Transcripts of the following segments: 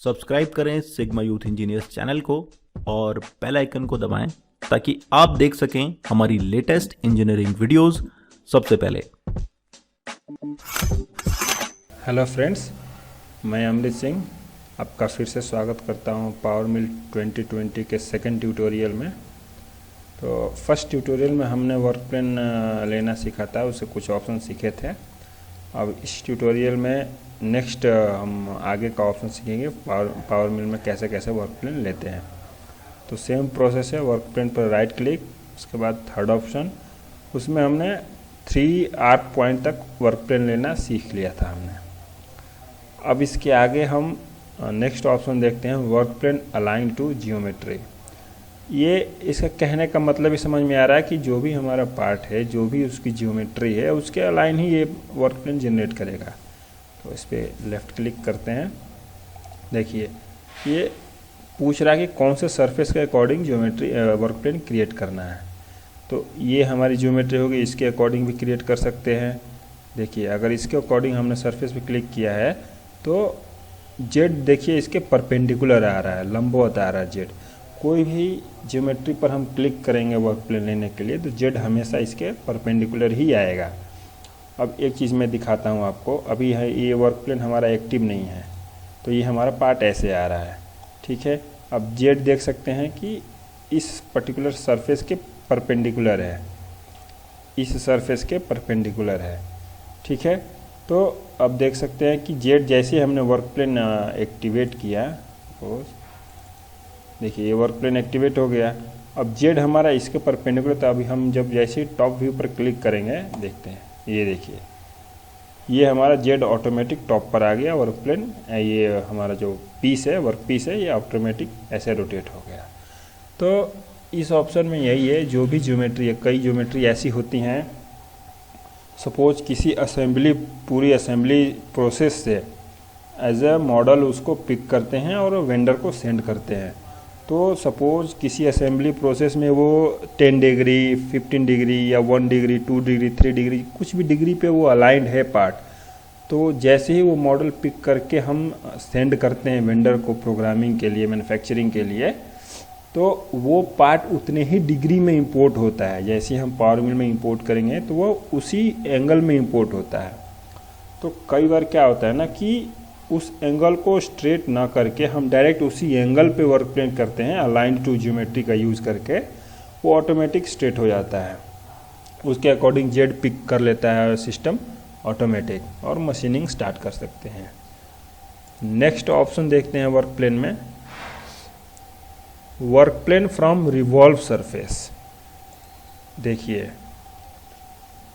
Subscribe करें sigma youth engineers channel को और बेल आइकन को दबाएं ताकि आप देख सकें हमारी लेटेस्ट इंजीनियरिंग वीडियोस सबसे पहले। हेलो फ्रेंड्स, मैं अमृत सिंह आपका फिर से स्वागत करता हूं पावर मिल 2020 के सेकंड ट्यूटोरियल में। तो फर्स्ट ट्यूटोरियल में हमने वर्क प्लेन लेना सीखा था, उससे कुछ ऑप्शन सीखे थे। अब इस ट्यूटोरियल में नेक्स्ट हम आगे का ऑप्शन सीखेंगे, पावर मिल में कैसे कैसे वर्क प्लेन लेते हैं। तो सेम प्रोसेस है, वर्क प्लेन पर राइट क्लिक, उसके बाद थर्ड ऑप्शन, उसमें हमने 3 आर्क पॉइंट तक वर्क प्लेन लेना सीख लिया था हमने। अब इसके आगे हम नेक्स्ट ऑप्शन देखते हैं, work plane align to geometry. ये इसका कहने का मतलब ही समझ में आ रहा है कि जो भी हमारा पार्ट है, जो भी उसकी जियोमेट्री है, उसके अलाइन ही ये वर्क प्लेन जनरेट करेगा। तो इस पर लेफ़्ट क्लिक करते हैं। देखिए ये पूछ रहा है कि कौन से सरफेस के according geometry work plane create करना है। तो ये हमारी जियोमेट्री होगी, इसके अकॉर्डिंग भी क्रिएट कर सकते हैं। देखिए अगर इसके अकॉर्डिंग हमने सरफेस पे क्लिक किया है तो जेड देखिए इसके परपेंडिकुलर आ रहा है, लंबवत आ रहा है जेड। कोई भी ज्योमेट्री पर हम क्लिक करेंगे वर्क प्लेन लेने के लिए तो जेड हमेशा इसके परपेंडिकुलर ही आएगा। अब एक चीज़ मैं दिखाता हूँ आपको। अभी है ये वर्क प्लेन हमारा एक्टिव नहीं है, तो ये हमारा पार्ट ऐसे आ रहा है, ठीक है। अब जेड देख सकते हैं कि इस पर्टिकुलर सरफेस के परपेंडिकुलर है, इस सरफेस के परपेंडिकुलर है, ठीक है। तो अब देख सकते हैं कि जेड जैसे हमने वर्क प्लेन एक्टिवेट किया, देखिए ये वर्क प्लेन एक्टिवेट हो गया। अब जेड हमारा इसके परपेंडिकुलर, तो अभी हम जब जैसे ही टॉप व्यू पर क्लिक करेंगे, देखते हैं ये देखिए ये हमारा जेड ऑटोमेटिक टॉप पर आ गया वर्क प्लेन। ये हमारा जो पीस है, वर्क पीस है, ये ऑटोमेटिक ऐसे रोटेट हो गया। तो इस ऑप्शन में यही है, जो भी ज्योमेट्री है, कई ज्योमेट्री ऐसी होती हैं, सपोज किसी असेंबली, पूरी असेंबली प्रोसेस से एज ए मॉडल उसको पिक करते हैं और वेंडर को सेंड करते हैं। तो सपोज किसी असेंबली प्रोसेस में वो 10 डिग्री, 15 डिग्री या 1 डिग्री, 2 डिग्री, 3 डिग्री, कुछ भी डिग्री पे वो अलाइंड है पार्ट। तो जैसे ही वो मॉडल पिक करके हम सेंड करते हैं वेंडर को प्रोग्रामिंग के लिए, मैन्युफैक्चरिंग के लिए, तो वो पार्ट उतने ही डिग्री में इंपोर्ट होता है। जैसे हम पावर मिल में इंपोर्ट करेंगे तो वो उसी एंगल में इंपोर्ट होता है। तो कई बार क्या होता है ना कि उस एंगल को स्ट्रेट ना करके हम डायरेक्ट उसी एंगल पे वर्क प्लेन करते हैं, अलाइन टू ज्योमेट्री का यूज़ करके, वो ऑटोमेटिक स्ट्रेट हो जाता है। उसके अकॉर्डिंग जेड पिक कर लेता है सिस्टम ऑटोमेटिक, और मशीनिंग स्टार्ट कर सकते हैं। नेक्स्ट ऑप्शन देखते हैं वर्क प्लेन में, work plane from revolve surface. देखिए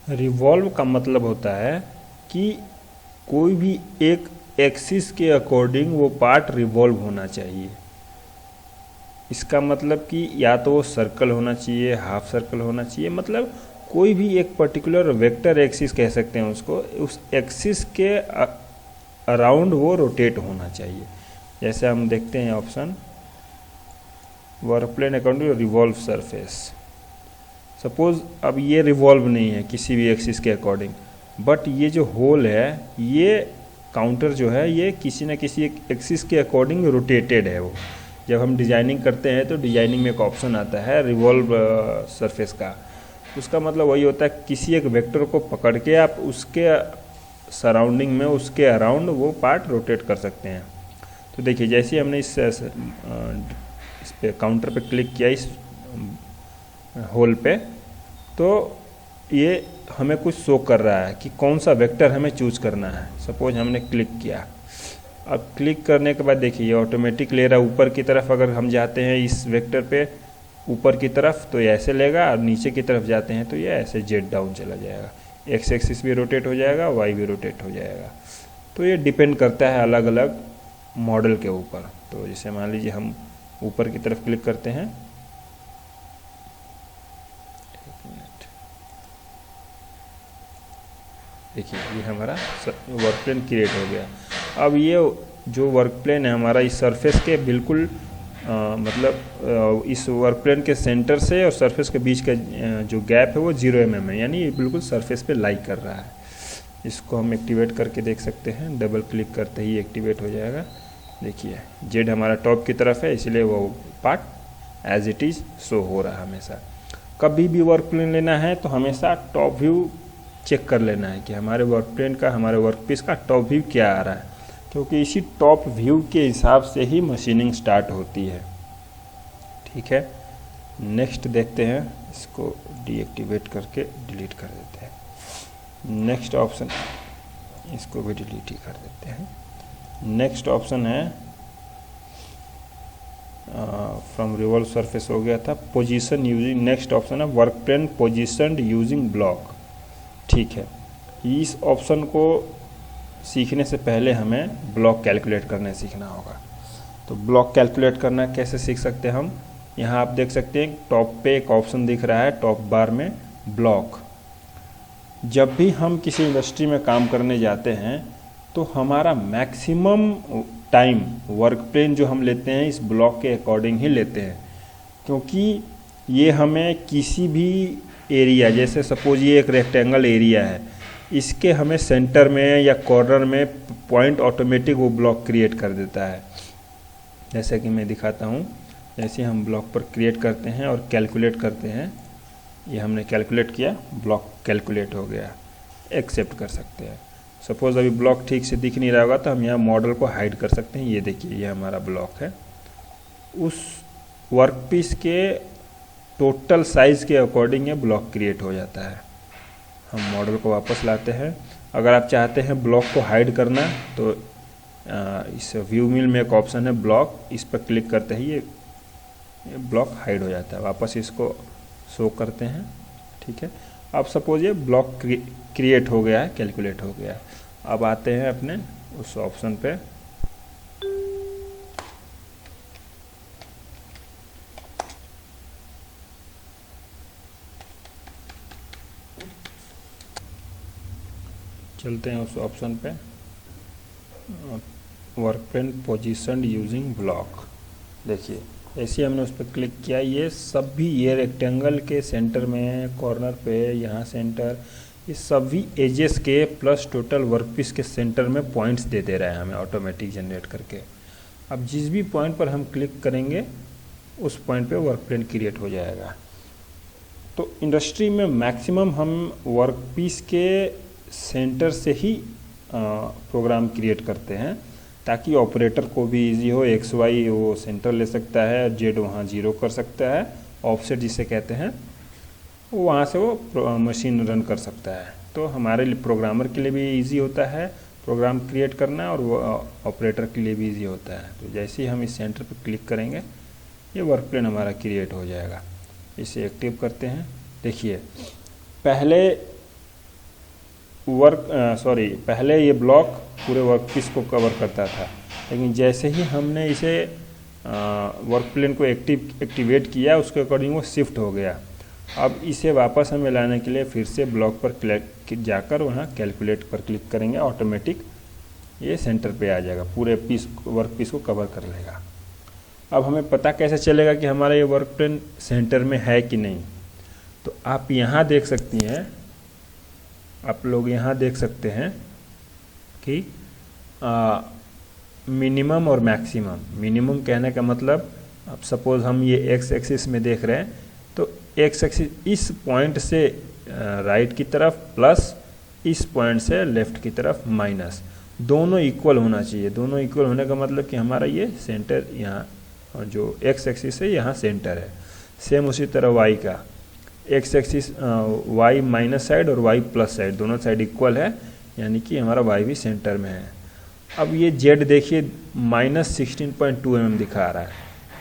रिवॉल्व का मतलब होता है कि कोई भी एक एक्सिस के अकॉर्डिंग वो पार्ट रिवॉल्व होना चाहिए। इसका मतलब कि या तो वो सर्कल होना चाहिए, हाफ सर्कल होना चाहिए, मतलब कोई भी एक पर्टिकुलर वेक्टर एक्सिस कह सकते हैं उसको, उस एक्सिस के अराउंड वो रोटेट होना चाहिए। जैसे हम देखते हैं option, work plane according revolve surface. Suppose अब ये रिवॉल्व नहीं है किसी भी एक्सिस के अकॉर्डिंग, बट ये जो होल है, ये काउंटर जो है, ये किसी न किसी एक एक्सिस के अकॉर्डिंग रोटेटेड है। वो जब हम डिजाइनिंग करते हैं तो डिजाइनिंग में एक ऑप्शन आता है रिवॉल्व सरफेस का। उसका मतलब वही होता है किसी एक वेक्टर को पकड़ के आप उसके सराउंडिंग में, उसके अराउंड वो पार्ट रोटेट कर सकते हैं। तो देखिए जैसे हमने इस पे काउंटर पे क्लिक किया, इस होल पे, तो ये हमें कुछ शो कर रहा है कि कौन सा वेक्टर हमें चूज करना है। सपोज हमने क्लिक किया, अब क्लिक करने के बाद देखिए ये ऑटोमेटिक ले रहा है ऊपर की तरफ। अगर हम जाते हैं इस वेक्टर पे ऊपर की तरफ तो ये ऐसे लेगा, और नीचे की तरफ जाते हैं तो ये ऐसे जेड डाउन चला जाएगा। एक्स एक्सिस भी रोटेट हो जाएगा, वाई भी रोटेट हो जाएगा। तो ये डिपेंड करता है अलग अलग मॉडल के ऊपर। तो जैसे मान लीजिए हम ऊपर की तरफ क्लिक करते हैं, देखिए ये हमारा वर्क प्लेन क्रिएट हो गया। अब ये जो वर्क प्लेन है हमारा इस सरफेस के बिल्कुल मतलब इस वर्क प्लेन के सेंटर से और सरफेस के बीच का जो गैप है वो 0 mm है, यानी ये बिल्कुल सरफेस पे लाई कर रहा है। इसको हम एक्टिवेट करके देख सकते हैं, डबल क्लिक करते ही एक्टिवेट हो जाएगा। देखिए जेड हमारा टॉप की तरफ है, इसलिए वो part as it is show हो रहा है हमेशा। कभी भी वर्क प्लेन लेना है तो हमेशा टॉप व्यू चेक कर लेना है कि हमारे वर्क प्लेन का, हमारे वर्क पीस का टॉप व्यू क्या आ रहा है, क्योंकि इसी टॉप व्यू के हिसाब से ही मशीनिंग स्टार्ट होती है। ठीक है, नेक्स्ट देखते हैं, इसको डीएक्टिवेट करके डिलीट कर देते हैं। नेक्स्ट ऑप्शन, इसको भी डिलीट ही कर देते हैं। नेक्स्ट ऑप्शन है फ्रॉम रिवॉल्व सरफेस हो गया था, पोजीशन यूजिंग, नेक्स्ट ऑप्शन है work plane positioned using block. ठीक है, इस ऑप्शन को सीखने से पहले हमें ब्लॉक कैलकुलेट करना सीखना होगा। तो ब्लॉक कैलकुलेट करना कैसे सीख सकते हैं हम, यहाँ आप देख सकते हैं टॉप पे एक ऑप्शन दिख रहा है टॉप बार में, ब्लॉक। जब भी हम किसी इंडस्ट्री में काम करने जाते हैं तो हमारा मैक्सिमम टाइम वर्क प्लेन जो हम लेते हैं इस ब्लॉक के अकॉर्डिंग ही लेते हैं, क्योंकि ये हमें किसी भी एरिया, जैसे सपोज ये एक रेक्टेंगल एरिया है, इसके हमें सेंटर में या कॉर्नर में पॉइंट ऑटोमेटिक वो ब्लॉक क्रिएट कर देता है। जैसे कि मैं दिखाता हूँ, जैसे हम ब्लॉक पर क्रिएट करते हैं और कैलकुलेट करते हैं, ये हमने कैलकुलेट किया, ब्लॉक कैलकुलेट हो गया, एक्सेप्ट कर सकते हैं। सपोज़ अभी ब्लॉक ठीक से दिख नहीं रहा होगा तो हम यहाँ मॉडल को हाइड कर सकते हैं। ये देखिए, ये हमारा ब्लॉक है, उस वर्कपीस के टोटल साइज़ के अकॉर्डिंग ये ब्लॉक क्रिएट हो जाता है। हम मॉडल को वापस लाते हैं। अगर आप चाहते हैं ब्लॉक को हाइड करना तो इस व्यू मिल में एक ऑप्शन है ब्लॉक, इस पर क्लिक करते ही ये ब्लॉक हाइड हो जाता है। वापस इसको शो करते हैं। ठीक है, अब सपोज ये ब्लॉक क्रिएट हो गया है, कैलकुलेट हो गया है। अब आते हैं अपने उस ऑप्शन पे, चलते हैं उस ऑप्शन पे, work plane position using block. देखिए ऐसे हमने उस पर क्लिक किया, ये सब भी ये रेक्टेंगल के सेंटर में, कॉर्नर पे, यहाँ सेंटर, ये सभी एजेस के प्लस टोटल वर्कपीस के सेंटर में पॉइंट्स दे दे रहा है हमें ऑटोमेटिक जनरेट करके। अब जिस भी पॉइंट पर हम क्लिक करेंगे उस पॉइंट पे वर्क प्लेन क्रिएट हो जाएगा। तो इंडस्ट्री में मैक्सिमम हम वर्कपीस के सेंटर से ही प्रोग्राम क्रिएट करते हैं, ताकि ऑपरेटर को भी इजी हो। एक्स वाई वो सेंटर ले सकता है, जेड वहाँ 0 कर सकता है, ऑफसेट जिसे कहते हैं, वहाँ से वो मशीन रन कर सकता है। तो हमारे लिए, प्रोग्रामर के लिए भी इजी होता है प्रोग्राम क्रिएट करना, और वो ऑपरेटर के लिए भी इजी होता है। तो जैसे ही हम इस सेंटर पर क्लिक करेंगे ये वर्क प्लेन हमारा क्रिएट हो जाएगा। इसे एक्टिव करते हैं। देखिए पहले पहले ये ब्लॉक पूरे वर्कपीस को कवर करता था, लेकिन जैसे ही हमने इसे वर्क प्लेन को एक्टिवेट किया उसके अकॉर्डिंग वो शिफ्ट हो गया। अब इसे वापस हमें लाने के लिए फिर से ब्लॉक पर जाकर वहाँ कैलकुलेट पर क्लिक करेंगे, ऑटोमेटिक ये सेंटर पे आ जाएगा, पूरे वर्कपीस को कवर कर लेगा। अब हमें पता कैसे चलेगा कि हमारा ये वर्क प्लेन सेंटर में है कि नहीं, तो आप यहाँ देख सकती हैं, आप लोग यहाँ देख सकते हैं कि मिनिमम और मैक्सिमम। मिनिमम कहने का मतलब, अब सपोज हम ये एक्स एक्सिस में देख रहे हैं, तो एक्स एक्सिस इस पॉइंट से राइट की तरफ प्लस इस पॉइंट से लेफ्ट की तरफ माइनस, दोनों इक्वल होना चाहिए। दोनों इक्वल होने का मतलब कि हमारा ये सेंटर यहाँ जो एक्स एक्सिस है यहाँ सेंटर है। सेम उसी तरह वाई का, X axis Y minus side और वाई प्लस साइड, दोनों साइड इक्वल है, यानी कि हमारा वाई भी सेंटर में है। अब ये जेड देखिए -16.2 mm दिखा रहा है,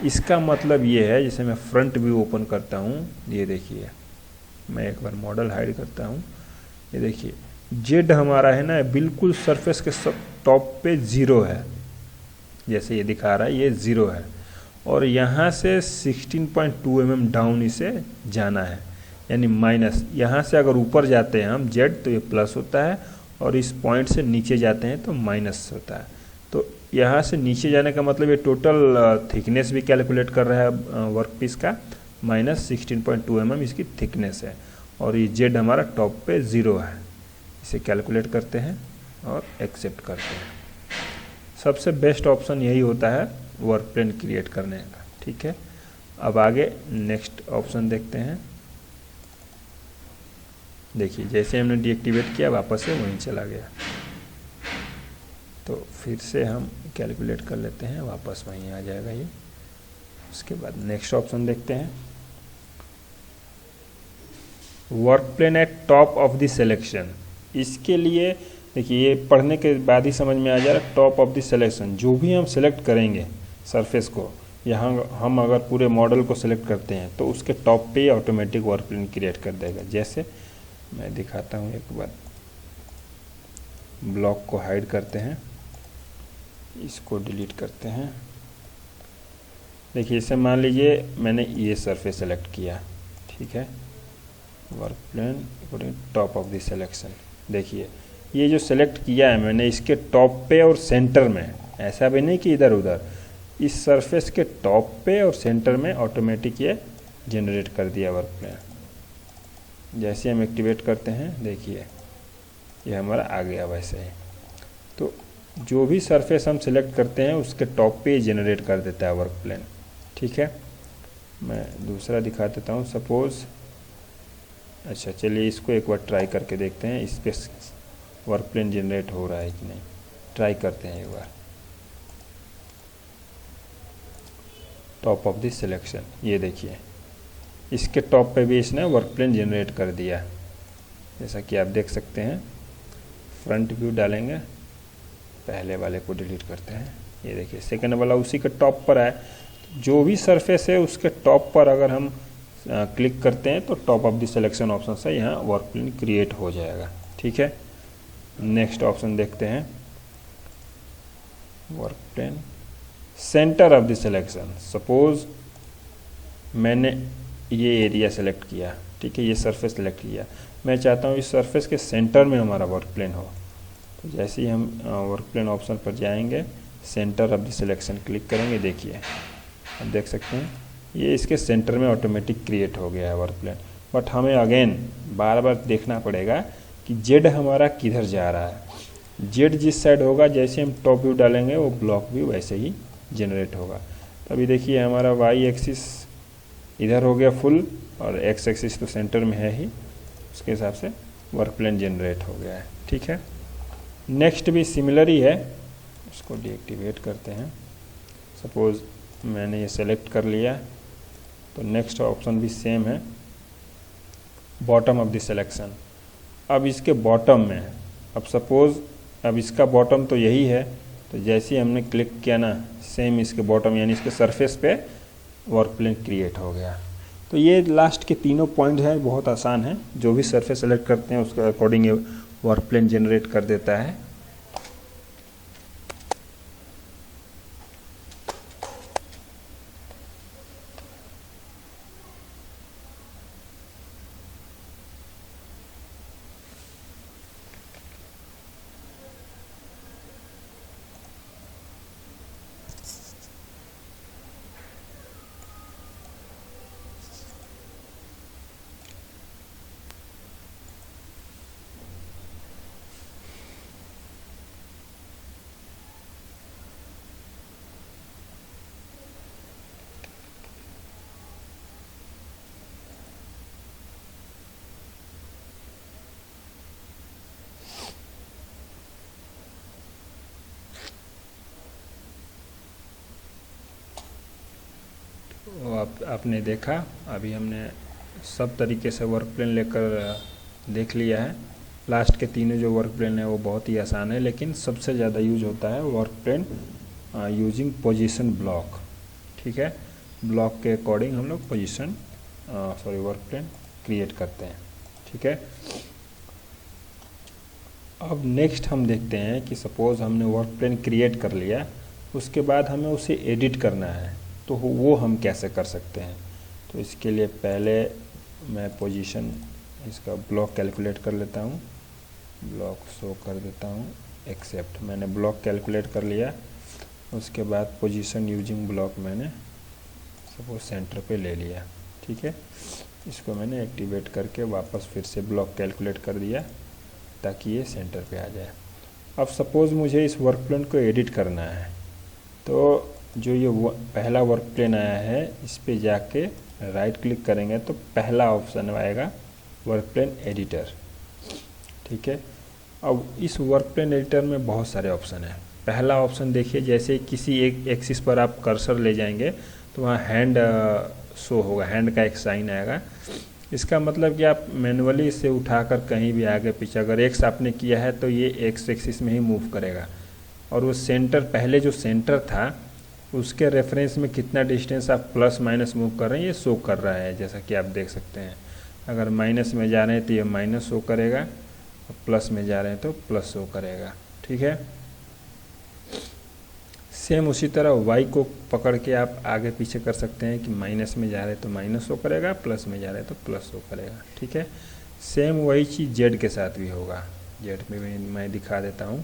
इसका मतलब ये है, जैसे मैं फ्रंट व्यू ओपन करता हूँ, ये देखिए, मैं एक बार मॉडल हाइड करता हूँ, ये देखिए जेड हमारा है ना बिल्कुल सरफेस के सब टॉप पे 0 है, जैसे ये दिखा रहा है ये 0 है, और यहाँ से 16.2 mm डाउन इसे जाना है, यानी माइनस। यहाँ से अगर ऊपर जाते हैं हम जेड तो ये प्लस होता है, और इस पॉइंट से नीचे जाते हैं तो माइनस होता है। तो यहाँ से नीचे जाने का मतलब ये टोटल थिकनेस भी कैलकुलेट कर रहा है वर्कपीस का, -16.2 mm इसकी थिकनेस है, और ये जेड हमारा टॉप पे 0 है। इसे कैलकुलेट करते हैं और एक्सेप्ट करते हैं। सबसे बेस्ट ऑप्शन यही होता है वर्क प्लेन क्रिएट करने का। ठीक है, अब आगे नेक्स्ट ऑप्शन देखते हैं। देखिए जैसे हमने डीएक्टिवेट किया वापस से वहीं चला गया। तो फिर से हम कैलकुलेट कर लेते हैं, वापस वहीं आ जाएगा ये। उसके बाद नेक्स्ट ऑप्शन देखते हैं, work plane at top of the selection. इसके लिए देखिए ये पढ़ने के बाद ही समझ में आ जा रहा है, टॉप ऑफ द सिलेक्शन जो भी हम सिलेक्ट करेंगे सरफेस को, यहाँ हम अगर पूरे मॉडल को सिलेक्ट करते हैं तो उसके टॉप पे ऑटोमेटिक वर्क प्लेन क्रिएट कर देगा। जैसे मैं दिखाता हूँ एक बार, ब्लॉक को हाइड करते हैं, इसको डिलीट करते हैं। देखिए इसे मान लीजिए मैंने ये सरफेस सेलेक्ट किया, ठीक है, work plane top of the selection. देखिए ये जो सेलेक्ट किया है मैंने, इसके टॉप पे और सेंटर में, ऐसा भी नहीं कि इधर उधर, इस सरफेस के टॉप पे और सेंटर में ऑटोमेटिक ये जनरेट कर दिया वर्क प्लेन। जैसे हम एक्टिवेट करते हैं देखिए ये हमारा आ गया वैसे ही। तो जो भी सरफेस हम सिलेक्ट करते हैं उसके टॉप पे जनरेट कर देता है वर्क प्लेन। ठीक है, मैं दूसरा दिखा देता हूँ। सपोज़ अच्छा चलिए इसको एक बार ट्राई करके देखते हैं, इस पर वर्क प्लेन जनरेट हो रहा है कि नहीं, ट्राई करते हैं एक बार। टॉप ऑफ द सिलेक्शन, ये देखिए इसके टॉप पे भी इसने वर्क प्लेन जनरेट कर दिया, जैसा कि आप देख सकते हैं। फ्रंट व्यू डालेंगे, पहले वाले को डिलीट करते हैं, ये देखिए सेकंड वाला उसी के टॉप पर है। जो भी सरफेस है उसके टॉप पर अगर हम क्लिक करते हैं तो top of the selection option से यहाँ वर्क प्लेन क्रिएट हो जाएगा। ठीक है, नेक्स्ट ऑप्शन देखते हैं, work plane centre of the selection. Suppose मैंने ये एरिया सेलेक्ट किया, ठीक है, ये सरफेस सेलेक्ट किया, मैं चाहता हूँ इस सरफेस के सेंटर में हमारा वर्क प्लेन हो। तो जैसे ही हम वर्क प्लेन ऑप्शन पर जाएंगे, centre of the selection click करेंगे, देखिए आप देख सकते हैं ये इसके सेंटर में ऑटोमेटिक क्रिएट हो गया है वर्क प्लेन। बट हमें अगेन बार बार देखना पड़ेगा कि जेड हमारा किधर जा रहा है। जेड जिस साइड होगा, जैसे हम टॉप व्यू डालेंगे वो ब्लॉक व्यू वैसे ही जनरेट होगा। तो अभी देखिए हमारा वाई एक्सिस इधर हो गया फुल, और एक्स एक्सिस तो सेंटर में है ही, उसके हिसाब से वर्क प्लेन जनरेट हो गया है। ठीक है, नेक्स्ट भी सिमिलर ही है, उसको डीएक्टिवेट करते हैं। सपोज़ मैंने ये सेलेक्ट कर लिया, तो नेक्स्ट ऑप्शन भी सेम है, बॉटम ऑफ द सिलेक्शन। अब इसके बॉटम में है, अब सपोज़ अब इसका बॉटम तो यही है, तो जैसे ही हमने क्लिक किया ना, सेम इसके बॉटम यानी इसके सरफेस पे वर्क प्लेन क्रिएट हो गया। तो ये लास्ट के तीनों पॉइंट हैं, बहुत आसान है, जो भी सरफेस सेलेक्ट करते हैं उसके अकॉर्डिंग वर्क प्लेन जनरेट कर देता है। वो आपने देखा, अभी हमने सब तरीके से वर्क प्लेन लेकर देख लिया है। लास्ट के तीनों जो वर्क प्लेन है वो बहुत ही आसान है, लेकिन सबसे ज़्यादा यूज होता है work plane using position block. ठीक है, ब्लॉक के अकॉर्डिंग हम लोग पोजीशन वर्क प्लेन क्रिएट करते हैं। ठीक है, अब नेक्स्ट हम देखते हैं कि सपोज़ हमने वर्क प्लेन क्रिएट कर लिया, उसके बाद हमें उसे एडिट करना है, तो वो हम कैसे कर सकते हैं। तो इसके लिए पहले मैं पोजीशन इसका ब्लॉक कैलकुलेट कर लेता हूँ, ब्लॉक शो कर देता हूँ, एक्सेप्ट। मैंने ब्लॉक कैलकुलेट कर लिया, उसके बाद पोजीशन यूजिंग ब्लॉक मैंने सपोज सेंटर पे ले लिया। ठीक है, इसको मैंने एक्टिवेट करके वापस फिर से ब्लॉक कैलकुलेट कर दिया ताकि ये सेंटर पे आ जाए। अब सपोज़ मुझे इस वर्क प्लेन को एडिट करना है, तो जो ये पहला वर्क प्लेन आया है इस पे जाके राइट क्लिक करेंगे तो पहला ऑप्शन आएगा वर्क प्लेन एडिटर। ठीक है, अब इस वर्क प्लेन एडिटर में बहुत सारे ऑप्शन हैं। पहला ऑप्शन देखिए, जैसे किसी एक एक्सिस पर आप कर्सर ले जाएंगे तो वहाँ हैंड शो होगा, हैंड का एक साइन आएगा। इसका मतलब कि आप मैनुअली इसे उठाकर कहीं भी आगे पीछे, अगर एक्स आपने किया है तो ये एक्स एक्सिस में ही मूव करेगा, और वो सेंटर, पहले जो सेंटर था उसके रेफरेंस में कितना डिस्टेंस आप प्लस माइनस मूव कर रहे हैं ये शो कर रहा है, जैसा कि आप देख सकते हैं। अगर माइनस में जा रहे हैं तो ये माइनस शो करेगा, और प्लस में जा रहे हैं तो प्लस शो करेगा। ठीक है, सेम उसी तरह वाई को पकड़ के आप आगे पीछे कर सकते हैं कि माइनस में जा रहे हैं तो माइनस शो करेगा, प्लस में जा रहे हैं तो प्लस शो करेगा। ठीक है, सेम वही चीज़ जेड के साथ भी होगा। जेड में भी मैं दिखा देता हूँ,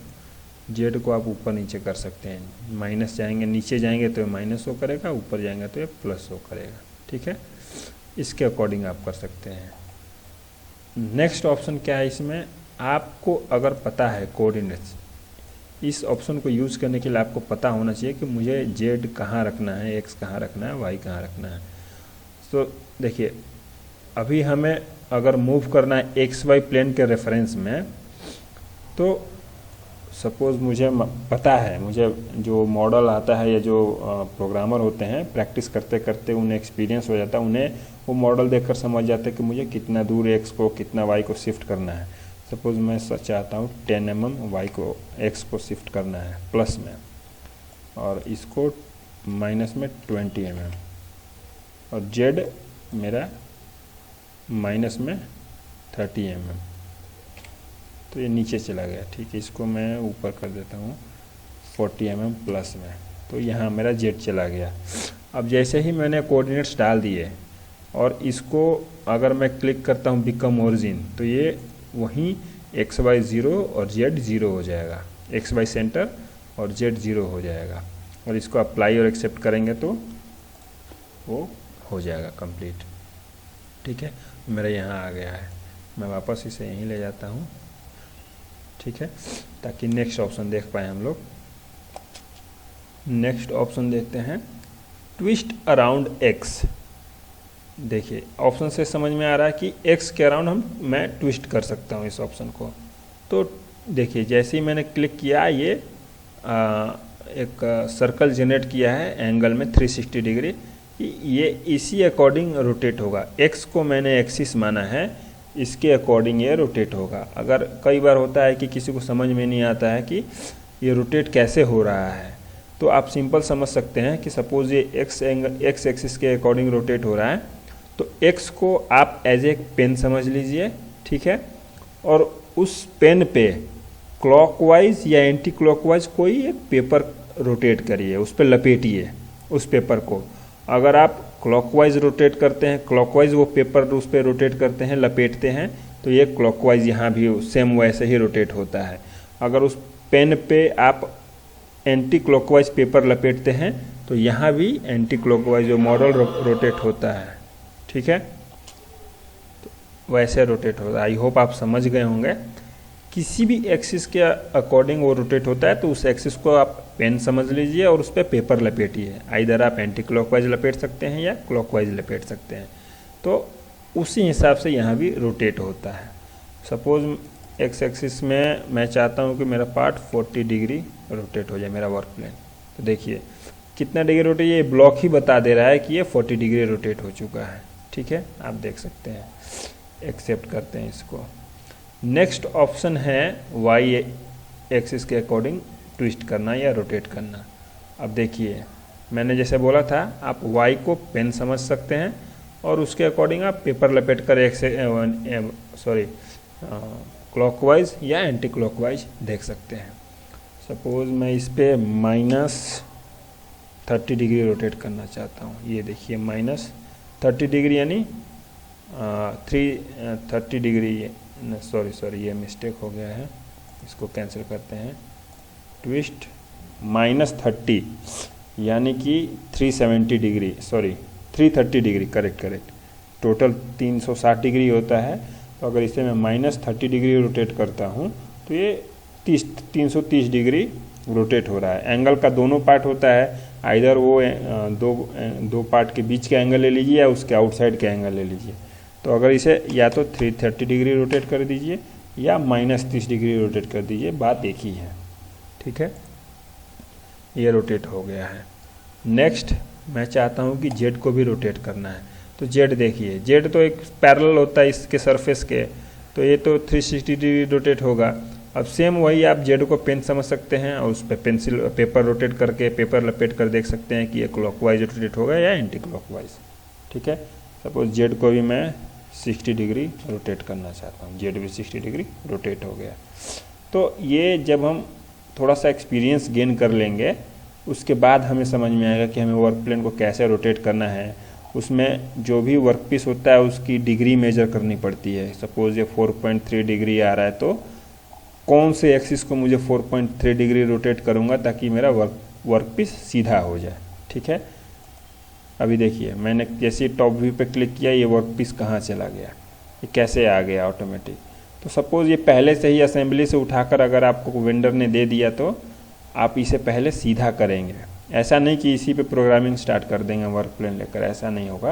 जेड को आप ऊपर नीचे कर सकते हैं, माइनस जाएंगे नीचे जाएंगे तो ये माइनस शो करेगा, ऊपर जाएंगे तो ये प्लस शो करेगा। ठीक है, इसके अकॉर्डिंग आप कर सकते हैं। नेक्स्ट ऑप्शन क्या है, इसमें आपको अगर पता है कोऑर्डिनेट्स, इस ऑप्शन को यूज़ करने के लिए आपको पता होना चाहिए कि मुझे जेड कहाँ रखना है, एक्स कहाँ रखना है, वाई कहाँ रखना है। तो देखिए, अभी हमें अगर मूव करना है एक्स वाई प्लेन के रेफरेंस में, तो सपोज़ मुझे पता है, मुझे जो मॉडल आता है या जो प्रोग्रामर होते हैं प्रैक्टिस करते करते उन्हें एक्सपीरियंस हो जाता है, उन्हें वो मॉडल देखकर समझ जाते हैं कि मुझे कितना दूर एक्स को कितना वाई को शिफ्ट करना है। सपोज़ मैं चाहता हूँ 10 mm वाई को एक्स को शिफ्ट करना है प्लस में, और इसको माइनस में 20 mm, और जेड मेरा माइनस में 30 mm, तो ये नीचे चला गया। ठीक है, इसको मैं ऊपर कर देता हूँ 40 mm प्लस में, तो यहाँ मेरा जेड चला गया। अब जैसे ही मैंने कोऑर्डिनेट्स डाल दिए और इसको अगर मैं क्लिक करता हूँ बिकम ओरिजिन, तो ये वहीं एक्स वाई 0 और जेड 0 हो जाएगा, एक्स वाई सेंटर और जेड 0 हो जाएगा, और इसको अप्लाई और एक्सेप्ट करेंगे तो वो हो जाएगा कंप्लीट। ठीक है, मेरा यहाँ आ गया है, मैं वापस इसे यहीं ले जाता हूँ। ठीक है, ताकि नेक्स्ट ऑप्शन देख पाए हम लोग। नेक्स्ट ऑप्शन देखते हैं, ट्विस्ट अराउंड एक्स। देखिए, ऑप्शन से समझ में आ रहा है कि एक्स के अराउंड मैं ट्विस्ट कर सकता हूँ इस ऑप्शन को। तो देखिए, जैसे ही मैंने क्लिक किया ये एक सर्कल जनरेट किया है एंगल में 360 डिग्री, ये इसी अकॉर्डिंग रोटेट होगा। एक्स को मैंने एक्सिस माना है, इसके अकॉर्डिंग ये रोटेट होगा। अगर कई बार होता है कि किसी को समझ में नहीं आता है कि ये रोटेट कैसे हो रहा है, तो आप सिंपल समझ सकते हैं कि सपोज़ ये एक्स एक्सिस के अकॉर्डिंग रोटेट हो रहा है, तो एक्स को आप एज ए पेन समझ लीजिए। ठीक है, और उस पेन पे क्लॉकवाइज या एंटी क्लॉकवाइज कोई एक पेपर रोटेट करिए, उस पर लपेटिए उस पेपर को। अगर आप क्लॉकवाइज रोटेट करते हैं, क्लॉकवाइज वो पेपर उस पर रोटेट करते हैं, लपेटते हैं, तो ये क्लॉकवाइज यहाँ भी सेम वैसे ही रोटेट होता है। अगर उस पेन पे आप एंटी क्लॉकवाइज पेपर लपेटते हैं तो यहाँ भी एंटी क्लॉकवाइज जो मॉडल रोटेट होता है। ठीक है, तो वैसे रोटेट होता है। आई होप आप समझ गए होंगे। किसी भी एक्सिस के अकॉर्डिंग वो रोटेट होता है, तो उस एक्सिस को आप पेन समझ लीजिए और उस पर पेपर लपेटिए। इधर आप एंटी क्लॉकवाइज लपेट सकते हैं या क्लॉकवाइज लपेट सकते हैं, तो उसी हिसाब से यहाँ भी रोटेट होता है। सपोज एक्स एक्सिस में मैं चाहता हूँ कि मेरा पार्ट 40 डिग्री रोटेट हो जाए, मेरा वर्क प्लेन। तो देखिए कितना डिग्री रोटेट, ये ब्लॉक ही बता दे रहा है कि ये 40 डिग्री रोटेट हो चुका है। ठीक है, आप देख सकते हैं। एक्सेप्ट करते हैं इसको। नेक्स्ट ऑप्शन है वाई एक्सिस के अकॉर्डिंग ट्विस्ट करना या रोटेट करना। अब देखिए, मैंने जैसे बोला था, आप वाई को पेन समझ सकते हैं और उसके अकॉर्डिंग आप पेपर लपेट कर क्लॉकवाइज या एंटी क्लॉकवाइज देख सकते हैं। सपोज मैं इस पर -30 डिग्री रोटेट करना चाहता हूँ। ये देखिए -30 डिग्री यानी 330 डिग्री, सॉरी ये मिस्टेक हो गया है, इसको कैंसिल करते हैं। ट्विस्ट -30 यानी कि 370 degree, 330 degree, correct. Total 360 degree होता है, तो अगर इसे मैं -30 डिग्री रोटेट करता हूँ तो ये 330 डिग्री रोटेट हो रहा है। एंगल का दोनों पार्ट होता है, आइदर वो दो पार्ट के बीच के एंगल ले लीजिए या उसके आउटसाइड के एंगल ले लीजिए। तो अगर इसे या तो 330 डिग्री रोटेट कर दीजिए या -30 डिग्री रोटेट कर दीजिए, बात एक ही है। ठीक है, ये रोटेट हो गया है। नेक्स्ट मैं चाहता हूँ कि जेड को भी रोटेट करना है। तो जेड देखिए, जेड तो एक पैरेलल होता है इसके सरफेस के, तो ये तो 360 डिग्री रोटेट होगा। अब सेम वही आप जेड को पेन समझ सकते हैं और उस पर पेपर रोटेट करके पेपर लपेट कर देख सकते हैं कि ये क्लॉकवाइज रोटेट होगा या एंटी क्लॉकवाइज। ठीक है, सपोज जेड को भी मैं 60 डिग्री रोटेट करना चाहता हूँ, जेड भी 60 डिग्री रोटेट हो गया। तो ये जब हम थोड़ा सा एक्सपीरियंस गेन कर लेंगे उसके बाद हमें समझ में आएगा कि हमें वर्क प्लेन को कैसे रोटेट करना है। उसमें जो भी वर्क पीस होता है उसकी डिग्री मेजर करनी पड़ती है। सपोज ये 4.3 डिग्री आ रहा है, तो कौन से एक्सिस को मुझे 4.3 डिग्री रोटेट करूँगा ताकि मेरा वर्क पीस सीधा हो जाए। ठीक है, अभी देखिए मैंने जैसे टॉप व्यू पे क्लिक किया, ये वर्क पीस कहाँ चला गया, ये कैसे आ गया ऑटोमेटिक। तो सपोज़ ये पहले से ही असेंबली से उठाकर अगर आपको वेंडर ने दे दिया तो आप इसे पहले सीधा करेंगे। ऐसा नहीं कि इसी पे प्रोग्रामिंग स्टार्ट कर देंगे वर्क प्लेन लेकर, ऐसा नहीं होगा।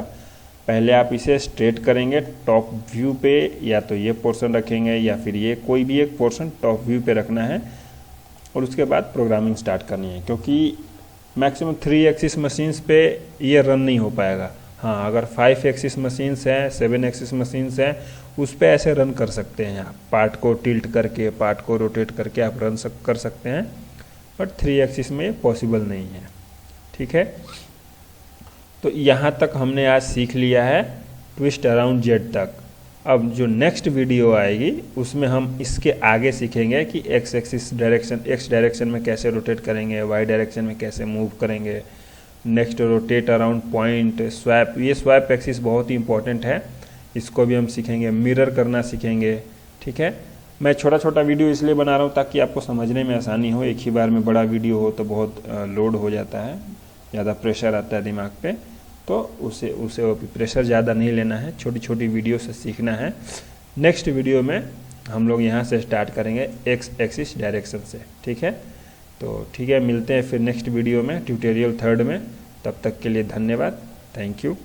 पहले आप इसे स्ट्रेट करेंगे टॉप व्यू पे, या तो ये पोर्शन रखेंगे या फिर ये कोई भी एक पोर्शन टॉप व्यू पे रखना है और उसके बाद प्रोग्रामिंग स्टार्ट करनी है। क्योंकि मैक्सिमम 3 एक्सिस मशीन्स पे ये रन नहीं हो पाएगा। हाँ, अगर 5 एक्सिस मशीन्स हैं, 7 एक्सिस मशीन्स हैं, उस पे ऐसे रन कर सकते हैं आप। पार्ट को टिल्ट करके, पार्ट को रोटेट करके आप रन कर सकते हैं, बट 3 एक्सिस में ये पॉसिबल नहीं है। ठीक है, तो यहाँ तक हमने आज सीख लिया है ट्विस्ट अराउंड जेड तक। अब जो नेक्स्ट वीडियो आएगी उसमें हम इसके आगे सीखेंगे कि x axis direction, x direction में कैसे रोटेट करेंगे, वाई डायरेक्शन में कैसे मूव करेंगे। Next rotate around point, swap, ये स्वैप एक्सिस बहुत ही इंपॉर्टेंट है, इसको भी हम सीखेंगे। मिरर करना सीखेंगे। ठीक है, मैं छोटा छोटा वीडियो इसलिए बना रहा हूँ ताकि आपको समझने में आसानी हो। एक ही बार में बड़ा वीडियो हो तो बहुत लोड हो जाता है, ज़्यादा प्रेशर आता है दिमाग पे, तो उसे प्रेशर ज़्यादा नहीं लेना है, छोटी छोटी वीडियो से सीखना है। नेक्स्ट वीडियो में हम लोग यहाँ से स्टार्ट करेंगे एक्स एक्सिस डायरेक्शन से। ठीक है, तो ठीक है, मिलते हैं फिर नेक्स्ट वीडियो में, ट्यूटोरियल 3 में। तब तक के लिए धन्यवाद, थैंक यू।